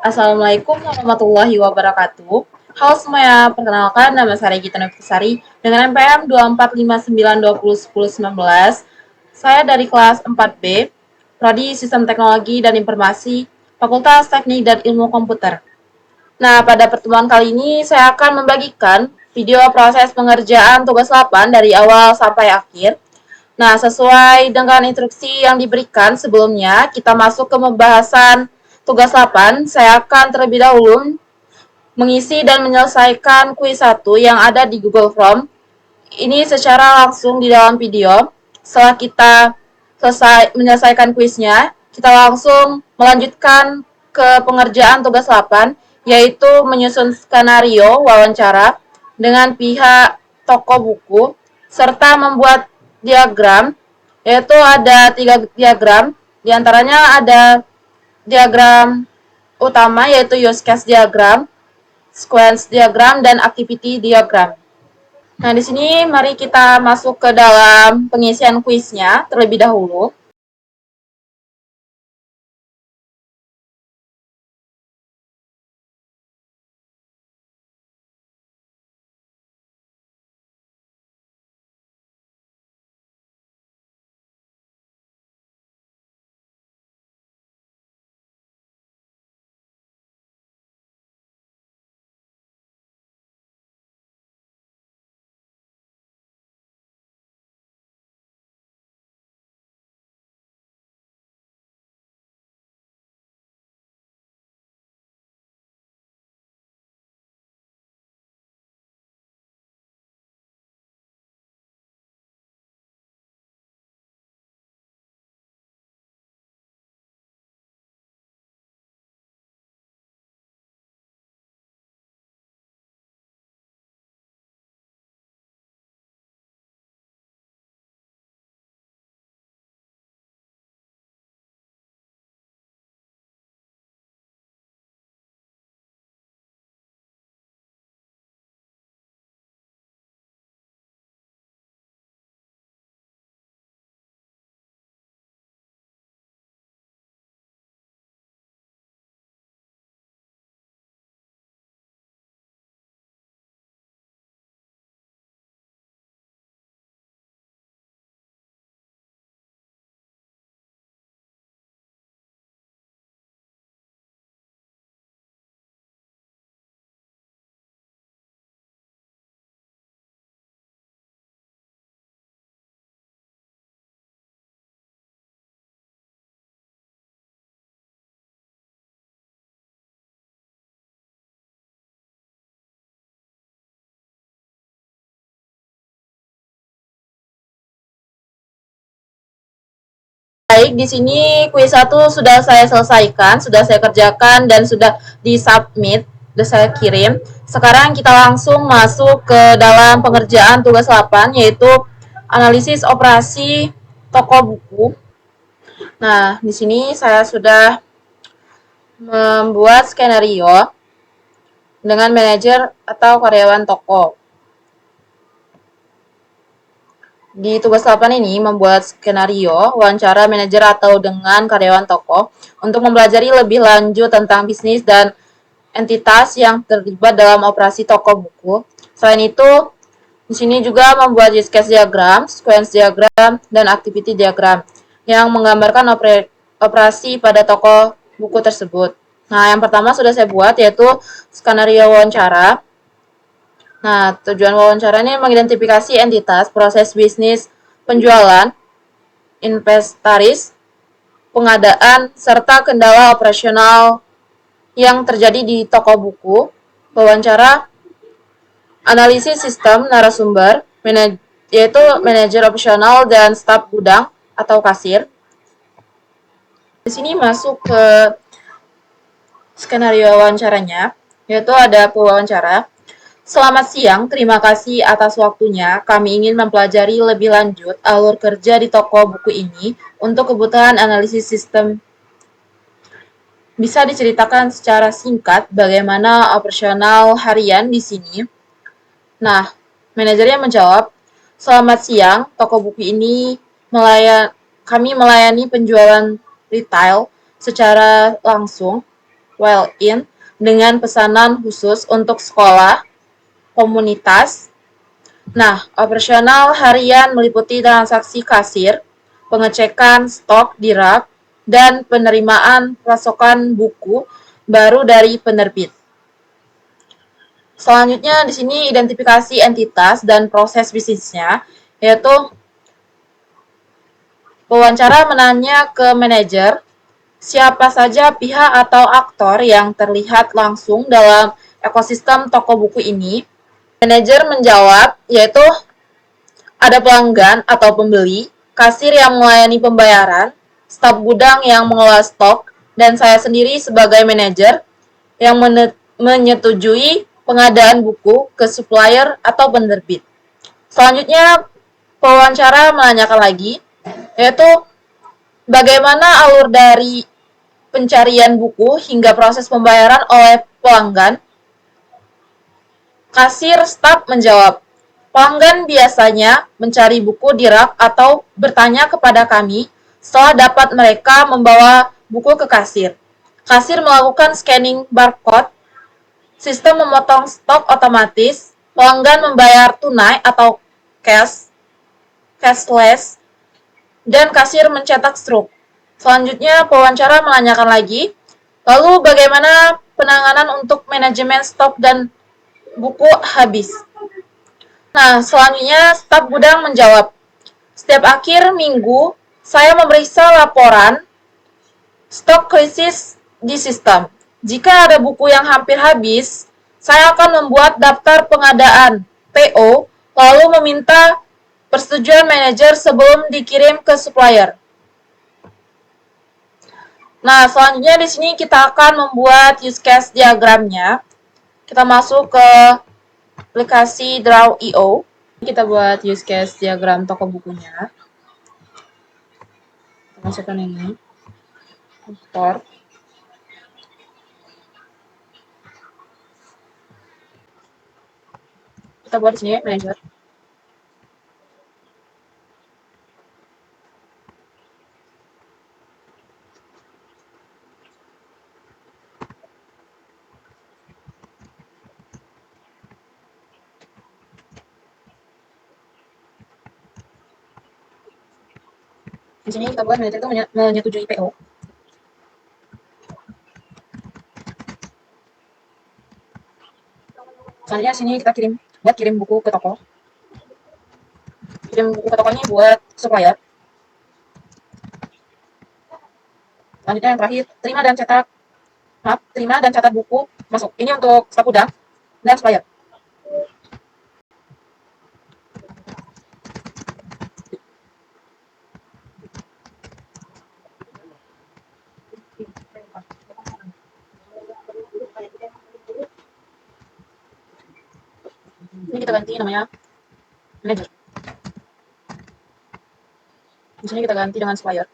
Assalamualaikum warahmatullahi wabarakatuh. Halo semuanya, perkenalkan nama saya Gita Nofisari dengan NPM 2459201019. Saya dari kelas 4B, Prodi Sistem Teknologi dan Informasi, Fakultas Teknik dan Ilmu Komputer. Nah, pada pertemuan kali ini saya akan membagikan video proses pengerjaan tugas lapan dari awal sampai akhir. Nah, sesuai dengan instruksi yang diberikan sebelumnya, kita masuk ke pembahasan tugas lapan. Saya akan terlebih dahulu mengisi dan menyelesaikan kuis 1 yang ada di Google Form. Ini secara langsung di dalam video. Setelah kita selesai menyelesaikan kuisnya, kita langsung melanjutkan ke pengerjaan tugas 8, yaitu menyusun skenario wawancara dengan pihak toko buku, serta membuat diagram, yaitu ada 3 diagram, diantaranya ada diagram utama yaitu use case diagram, sequence diagram, dan activity diagram. Nah, di sini mari kita masuk ke dalam pengisian kuisnya terlebih dahulu. Baik, di sini kuis 1 sudah saya selesaikan, sudah saya kerjakan dan sudah disubmit, sudah saya kirim. Sekarang kita langsung masuk ke dalam pengerjaan tugas 8 yaitu analisis operasi toko buku. Nah, di sini saya sudah membuat skenario dengan manajer atau karyawan toko. Di tugas 8 ini membuat skenario wawancara manajer atau dengan karyawan toko untuk mempelajari lebih lanjut tentang bisnis dan entitas yang terlibat dalam operasi toko buku. Selain itu, di sini juga membuat use case diagram, sequence diagram, dan activity diagram yang menggambarkan operasi pada toko buku tersebut. Nah, yang pertama sudah saya buat yaitu skenario wawancara. Nah, tujuan wawancara ini mengidentifikasi entitas, proses bisnis, penjualan, inventaris, pengadaan, serta kendala operasional yang terjadi di toko buku. Wawancara, analisis sistem narasumber, yaitu manajer operasional dan staf gudang atau kasir. Di sini masuk ke skenario wawancaranya, yaitu ada pewawancara. Selamat siang, terima kasih atas waktunya. Kami ingin mempelajari lebih lanjut alur kerja di toko buku ini untuk kebutuhan analisis sistem. Bisa diceritakan secara singkat bagaimana operasional harian di sini? Nah, manajernya menjawab, selamat siang, toko buku ini kami melayani penjualan retail secara langsung walk-in dengan pesanan khusus untuk sekolah, komunitas. Nah, operasional harian meliputi transaksi kasir, pengecekan stok di rak, dan penerimaan pasokan buku baru dari penerbit. Selanjutnya di sini identifikasi entitas dan proses bisnisnya, yaitu wawancara menanya ke manajer siapa saja pihak atau aktor yang terlihat langsung dalam ekosistem toko buku ini. Manajer menjawab, yaitu ada pelanggan atau pembeli, kasir yang melayani pembayaran, staf gudang yang mengelola stok, dan saya sendiri sebagai manajer yang menyetujui pengadaan buku ke supplier atau penerbit. Selanjutnya, pewawancara menanyakan lagi, yaitu bagaimana alur dari pencarian buku hingga proses pembayaran oleh pelanggan. Kasir staf menjawab, pelanggan biasanya mencari buku di rak atau bertanya kepada kami setelah dapat mereka membawa buku ke kasir. Kasir melakukan scanning barcode, sistem memotong stok otomatis, pelanggan membayar tunai atau cashless, dan kasir mencetak struk. Selanjutnya, pewawancara menanyakan lagi, lalu bagaimana penanganan untuk manajemen stok dan buku habis? Nah, selanjutnya staf gudang menjawab, setiap akhir minggu saya memeriksa laporan stok krisis di sistem. Jika ada buku yang hampir habis, saya akan membuat daftar pengadaan (PO) lalu meminta persetujuan manajer sebelum dikirim ke supplier. Nah, selanjutnya di sini kita akan membuat use case diagramnya. Kita masuk ke aplikasi Draw.io. Kita buat use case diagram toko bukunya. Kita masukkan ini. Import. Kita buat di sini manager. Di sini kita buat manajer itu menyetujui PO. Selanjutnya sini kita kirim buku ke toko. Kirim buku ke toko ini buat supplier. Selanjutnya yang terakhir, terima dan catat buku masuk. Ini untuk staf gudang dan supplier. Ini kita ganti namanya manager. Di sini kita ganti dengan supplier.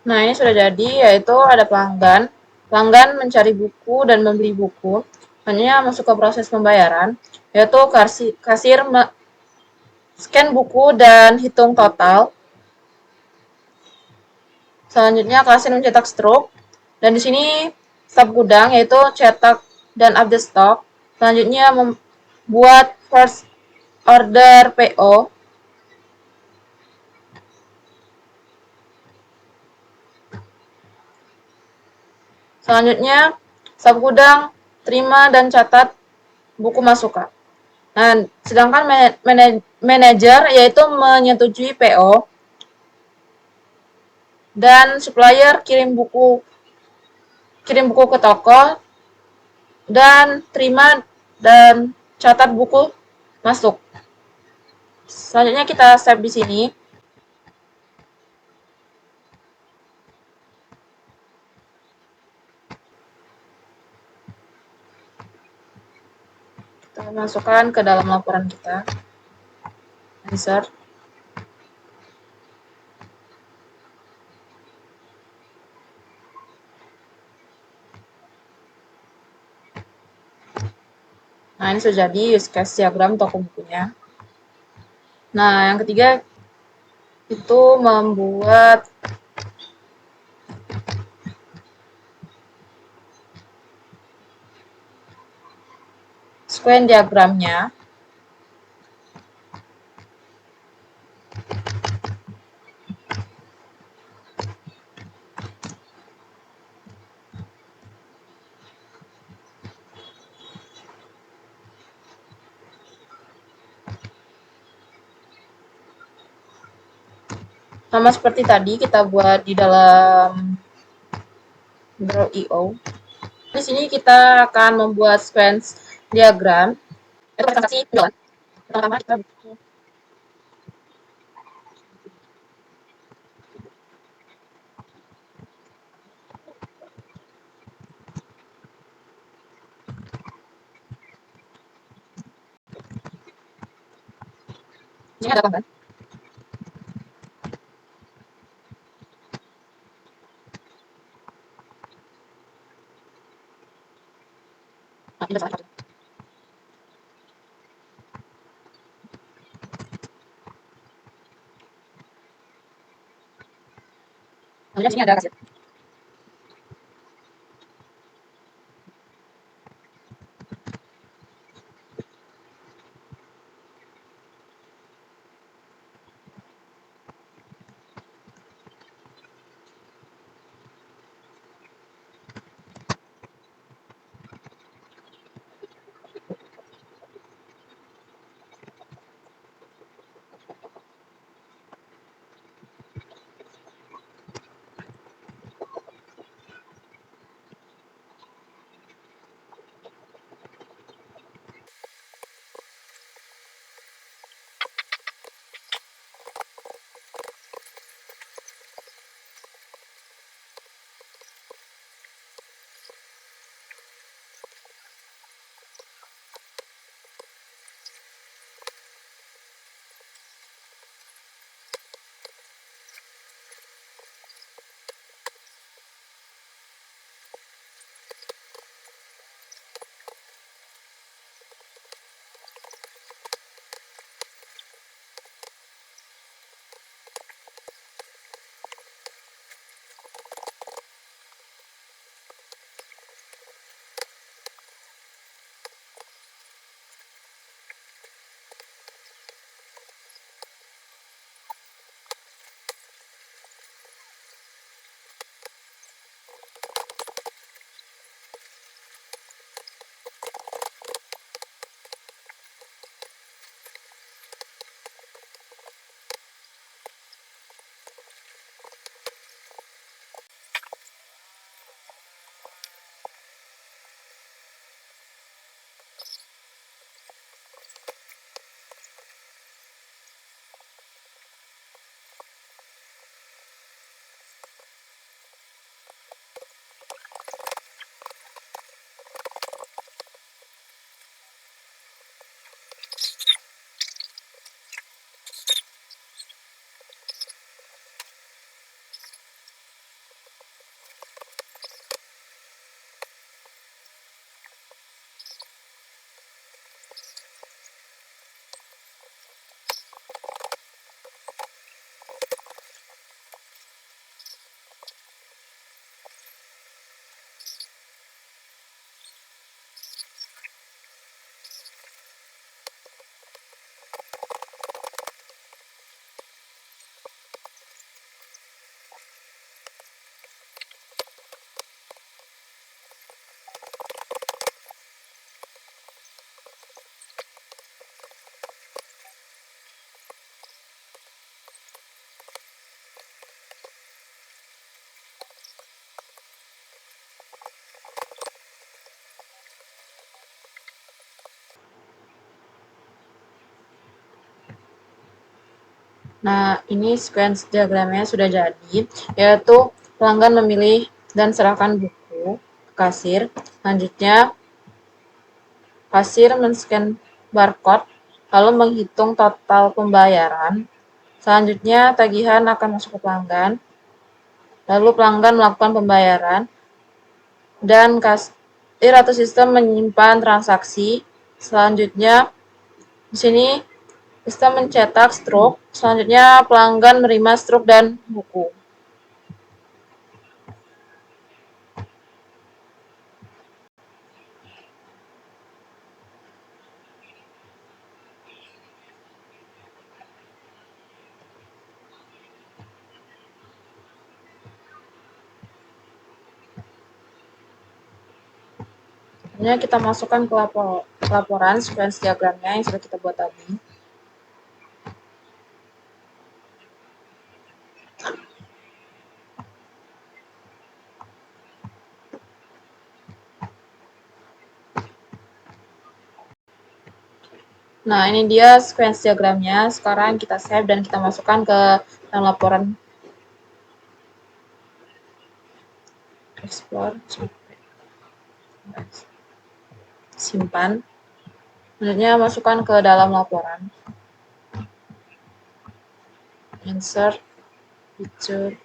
Nah, ini sudah jadi, yaitu ada pelanggan. pelanggan mencari buku dan membeli buku, hanya masuk ke proses pembayaran, yaitu kasir scan buku dan hitung total. Selanjutnya kasir mencetak struk, dan di sini staf gudang yaitu cetak dan update stok. Selanjutnya membuat first order PO. Selanjutnya staf gudang terima dan catat buku masukan. Nah, sedangkan manajer yaitu menyetujui PO dan supplier kirim buku ke toko dan terima dan catat buku masuk. Selanjutnya kita save di sini. Kita masukkan ke dalam laporan kita. Insert. Nah, ini sudah jadi use case diagram toko bukunya. Nah, yang ketiga itu membuat sequence diagramnya. Sama seperti tadi kita buat di dalam Draw.io. Di sini kita akan membuat sequence diagram. Itu transaksi penjualan. Pertama kita butuh ini ada pelanggan. Nah, ini salah satu. Kemudian sini ada kasir. Nah, ini sequence diagramnya sudah jadi, yaitu pelanggan memilih dan serahkan buku ke kasir. Selanjutnya, kasir men-scan barcode, lalu menghitung total pembayaran. Selanjutnya, tagihan akan masuk ke pelanggan, lalu pelanggan melakukan pembayaran, dan kasir atau sistem menyimpan transaksi. Selanjutnya, di sini sistem mencetak struk. Selanjutnya, pelanggan menerima struk dan buku. Selanjutnya kita masukkan ke laporan sequence diagramnya yang sudah kita buat tadi. Nah, ini dia sequence diagramnya. Sekarang kita save dan kita masukkan ke dalam laporan. Explore, simpan. Selanjutnya masukkan ke dalam laporan. Insert, picture,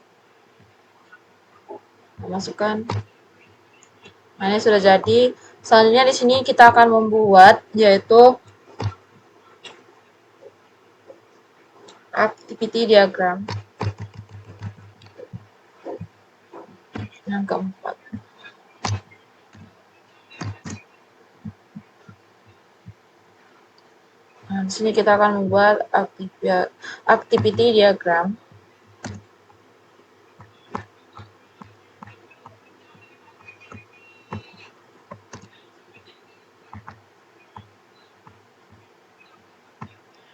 masukkan. Nah, ini sudah jadi. Selanjutnya di sini kita akan membuat yaitu activity diagram yang keempat. Nah, di sini kita akan membuat activity diagram.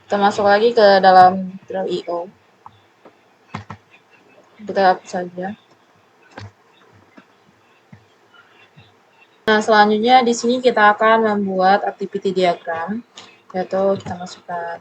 Kita masuk lagi ke dalam Draw.io. Kita hapus saja. Nah, selanjutnya di sini kita akan membuat activity diagram, yaitu kita masukkan.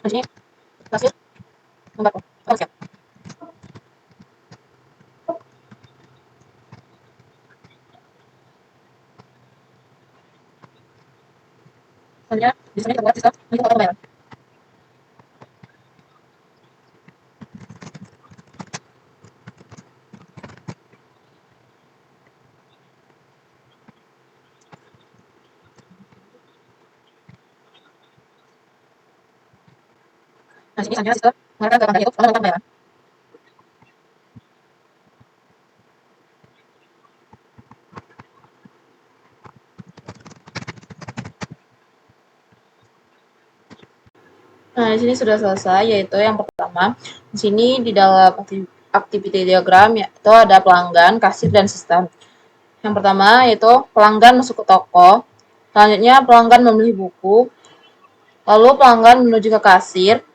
Di sini kasir membuat siap. Selanjutnya di sini kita buat sistem menghitung total pembayaran. Nah, di sini selanjutnya sistem mengarahkan ke pelanggan itu melakukan pembayaran. Nah, di sini sudah selesai, yaitu yang pertama. Di sini di dalam activity diagram yaitu ada pelanggan, kasir, dan sistem. Yang pertama yaitu pelanggan masuk ke toko. Selanjutnya pelanggan membeli buku. Lalu pelanggan menuju ke kasir.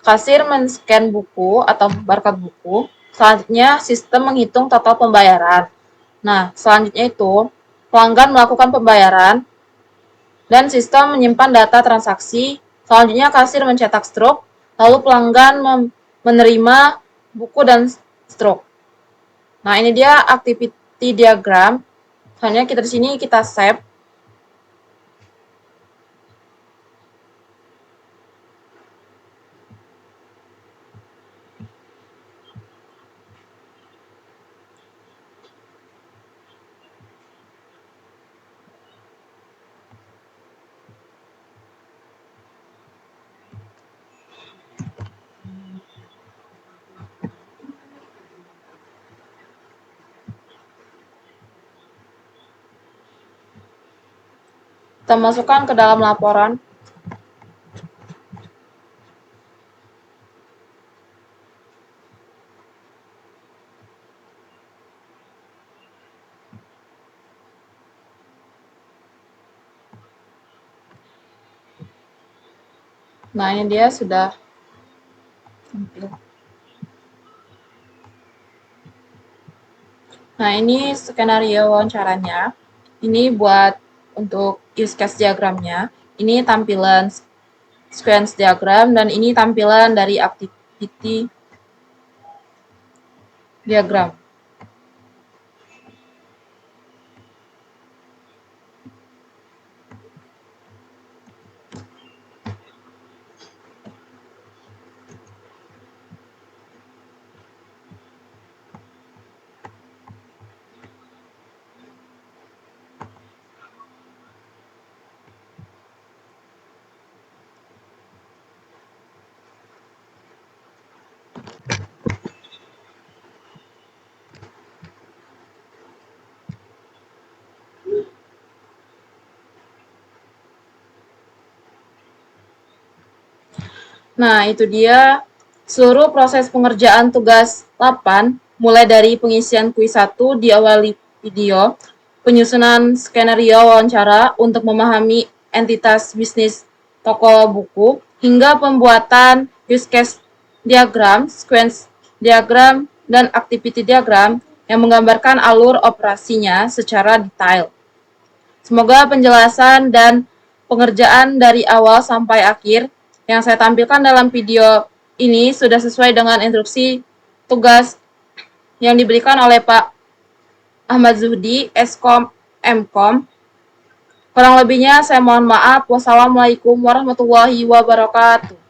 Kasir men-scan buku atau barcode buku. Selanjutnya, sistem menghitung total pembayaran. Nah, selanjutnya itu, pelanggan melakukan pembayaran dan sistem menyimpan data transaksi. Selanjutnya, kasir mencetak struk, lalu pelanggan menerima buku dan struk. Nah, ini dia activity diagram. Selanjutnya kita di sini kita save. Kita masukkan ke dalam laporan. Nah, ini dia sudah tampil. Nah, ini skenario wawancaranya. Ini buat untuk use case diagramnya. Ini tampilan sequence diagram dan ini tampilan dari activity diagram. Nah, itu dia seluruh proses pengerjaan tugas 8, mulai dari pengisian kuis 1 di awal video, penyusunan skenario wawancara untuk memahami entitas bisnis toko buku, hingga pembuatan use case diagram, sequence diagram, dan activity diagram yang menggambarkan alur operasinya secara detail. Semoga penjelasan dan pengerjaan dari awal sampai akhir yang saya tampilkan dalam video ini sudah sesuai dengan instruksi tugas yang diberikan oleh Pak Ahmad Zuhdi, Eskom Mkom. Kurang lebihnya saya mohon maaf. Wassalamualaikum warahmatullahi wabarakatuh.